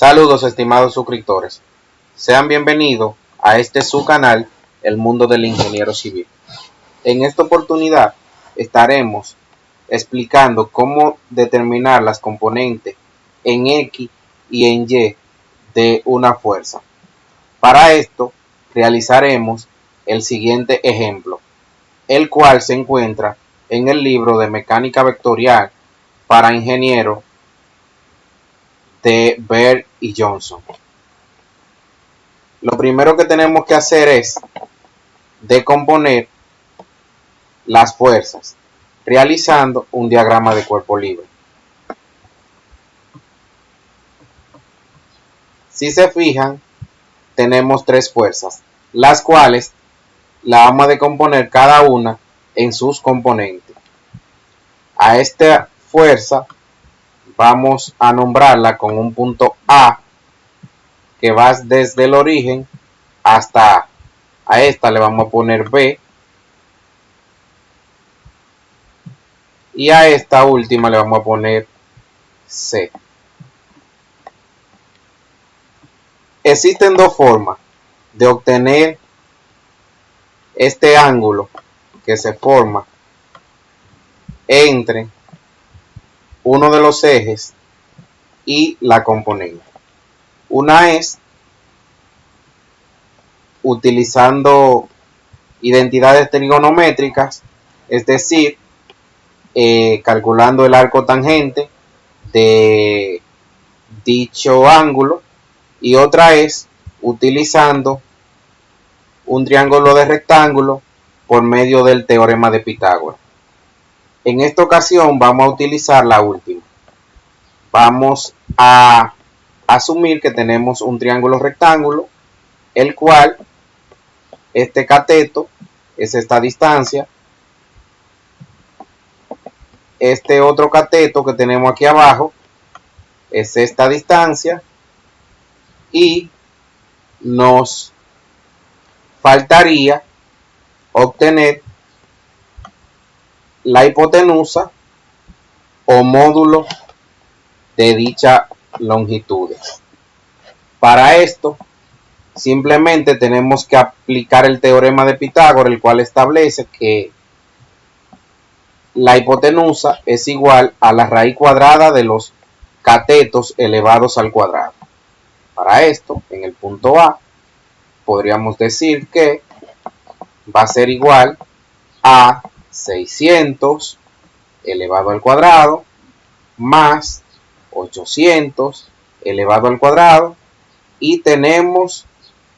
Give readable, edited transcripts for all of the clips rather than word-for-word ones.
Saludos estimados suscriptores, sean bienvenidos a este su canal, El Mundo del Ingeniero Civil. En esta oportunidad estaremos explicando cómo determinar las componentes en X y en Y de una fuerza. Para esto realizaremos el siguiente ejemplo, el cual se encuentra en el libro de Mecánica Vectorial para Ingenieros de Baird y Johnson. Lo primero que tenemos que hacer es decomponer las fuerzas realizando un diagrama de cuerpo libre. Si se fijan, tenemos tres fuerzas, las cuales la vamos a decomponer cada una en sus componentes. A esta fuerza vamos a nombrarla con un punto A que va desde el origen hasta A. A esta le vamos a poner B y a esta última le vamos a poner C. Existen dos formas de obtener este ángulo que se forma entre uno de los ejes y la componente. Una es utilizando identidades trigonométricas, es decir, calculando el arco tangente de dicho ángulo, y otra es utilizando un triángulo de rectángulo por medio del teorema de Pitágoras. En esta ocasión vamos a utilizar la última. Vamos a asumir que tenemos un triángulo rectángulo, el cual este cateto es esta distancia, este otro cateto que tenemos aquí abajo es esta distancia, y nos faltaría obtener la hipotenusa o módulo de dicha longitud. Para esto simplemente tenemos que aplicar el teorema de Pitágoras, el cual establece que la hipotenusa es igual a la raíz cuadrada de los catetos elevados al cuadrado. Para esto, en el punto A, podríamos decir que va a ser igual a 600 elevado al cuadrado más 800 elevado al cuadrado, y tenemos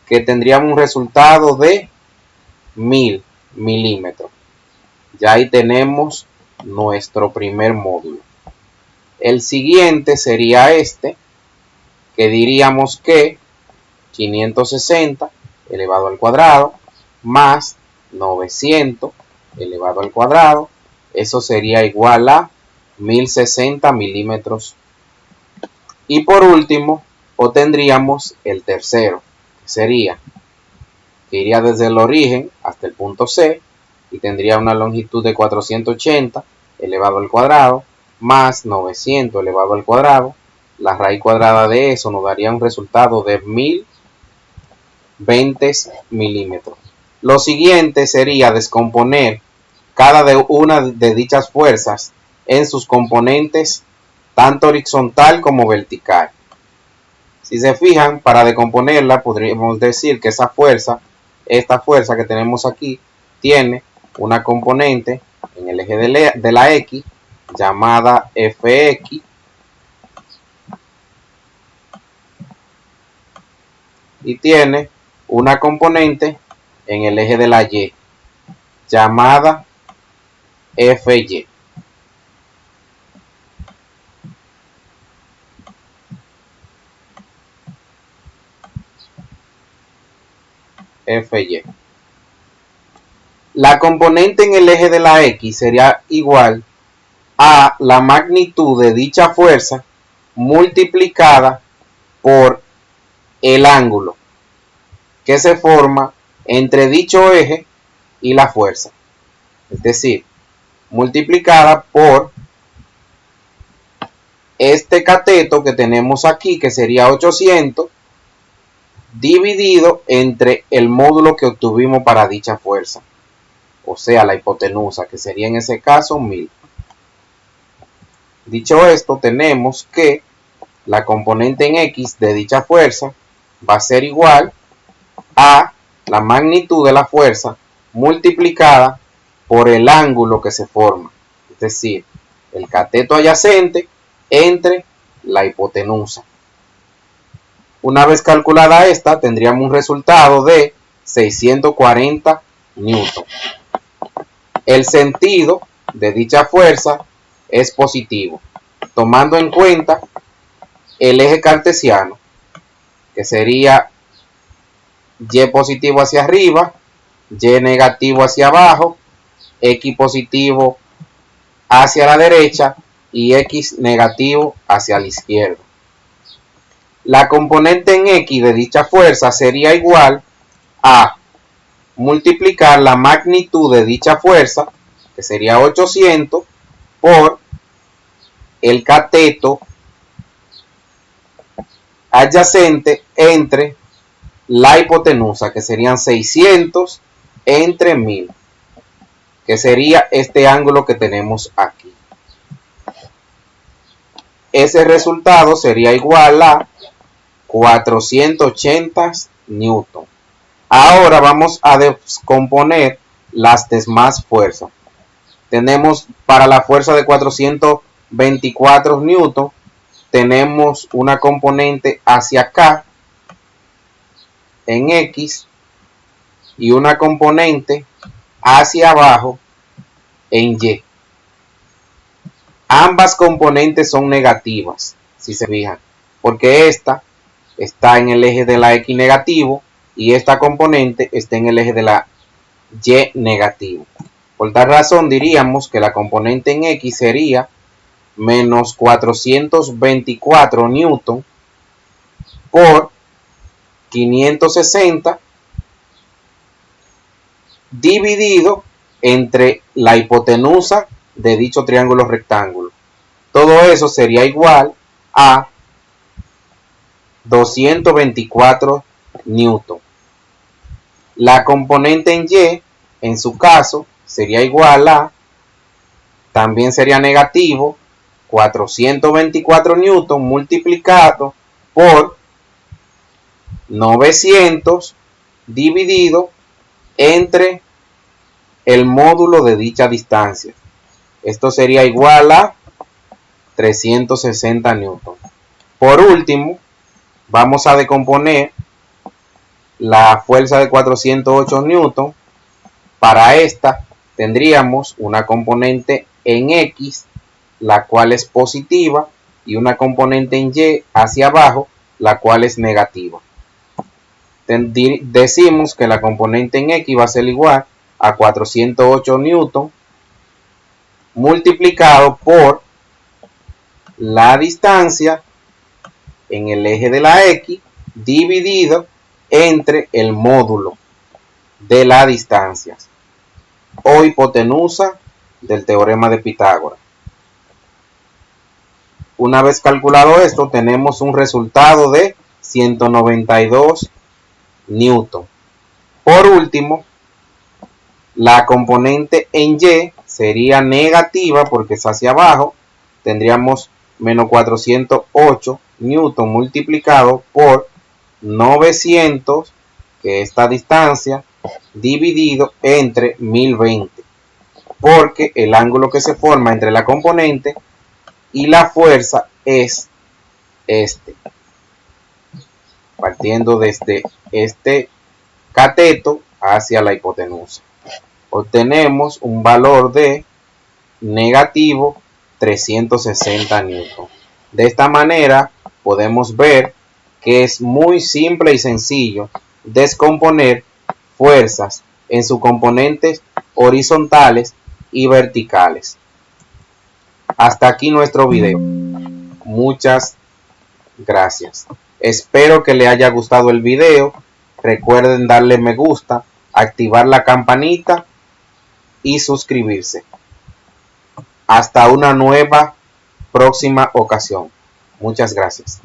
que tendríamos un resultado de 1000 milímetros. Ya ahí tenemos nuestro primer módulo. El siguiente sería este, que diríamos que 560 elevado al cuadrado más 900 elevado al cuadrado, eso sería igual a 1060 milímetros. Y por último obtendríamos el tercero, que sería que iría desde el origen hasta el punto C y tendría una longitud de 480 elevado al cuadrado más 900 elevado al cuadrado. La raíz cuadrada de eso nos daría un resultado de 1020 milímetros. Lo siguiente sería descomponer cada una de dichas fuerzas en sus componentes, tanto horizontal como vertical. Si se fijan, para decomponerla podríamos decir que esta fuerza que tenemos aquí, tiene una componente en el eje de la X llamada Fx, y tiene una componente en el eje de la Y llamada Fy. Fy. La componente en el eje de la X sería igual a la magnitud de dicha fuerza multiplicada por el ángulo que se forma entre dicho eje y la fuerza, es decir, multiplicada por este cateto que tenemos aquí, que sería 800, dividido entre el módulo que obtuvimos para dicha fuerza, o sea, la hipotenusa, que sería en ese caso 1000. Dicho esto, tenemos que la componente en X de dicha fuerza va a ser igual a la magnitud de la fuerza multiplicada por el ángulo que se forma, es decir, el cateto adyacente entre la hipotenusa. Una vez calculada esta, tendríamos un resultado de 640 newton. El sentido de dicha fuerza es positivo, tomando en cuenta el eje cartesiano, que sería Y positivo hacia arriba, Y negativo hacia abajo, X positivo hacia la derecha y X negativo hacia la izquierda. La componente en X de dicha fuerza sería igual a multiplicar la magnitud de dicha fuerza, que sería 800, por el cateto adyacente entre la hipotenusa, que serían 600 entre 1000, que sería este ángulo que tenemos aquí. Ese resultado sería igual a 480 newton. Ahora vamos a descomponer las demás fuerzas. Tenemos para la fuerza de 424 newton, tenemos una componente hacia acá en X y una componente hacia abajo en Y. Ambas componentes son negativas, si se fijan, porque esta está en el eje de la X negativo y esta componente está en el eje de la Y negativo. Por tal razón diríamos que la componente en X sería menos 424 newton por 560 dividido entre la hipotenusa de dicho triángulo rectángulo. Todo eso sería igual a 224 newton. La componente en Y, en su caso, sería igual a, también sería negativo, 424 newton multiplicado por 900 dividido entre el módulo de dicha distancia. Esto sería igual a 360 newton. Por último, vamos a decomponer la fuerza de 408 newton. Para esta tendríamos una componente en X, la cual es positiva, y una componente en Y hacia abajo, la cual es negativa. Decimos que la componente en X va a ser igual a 408 newton multiplicado por la distancia en el eje de la X dividido entre el módulo de la distancia o hipotenusa del teorema de Pitágoras. Una vez calculado esto, tenemos un resultado de 192 newton. Por último, la componente en Y sería negativa porque es hacia abajo. Tendríamos menos 408 newton multiplicado por 900, que es esta distancia, dividido entre 1020, porque el ángulo que se forma entre la componente y la fuerza es este, partiendo desde este cateto hacia la hipotenusa. Obtenemos un valor de negativo 360 newton. De esta manera podemos ver que es muy simple y sencillo descomponer fuerzas en sus componentes horizontales y verticales. Hasta aquí nuestro video. Muchas gracias. Espero que les haya gustado el video. Recuerden darle me gusta, activar la campanita y suscribirse. Hasta una nueva próxima ocasión. Muchas gracias.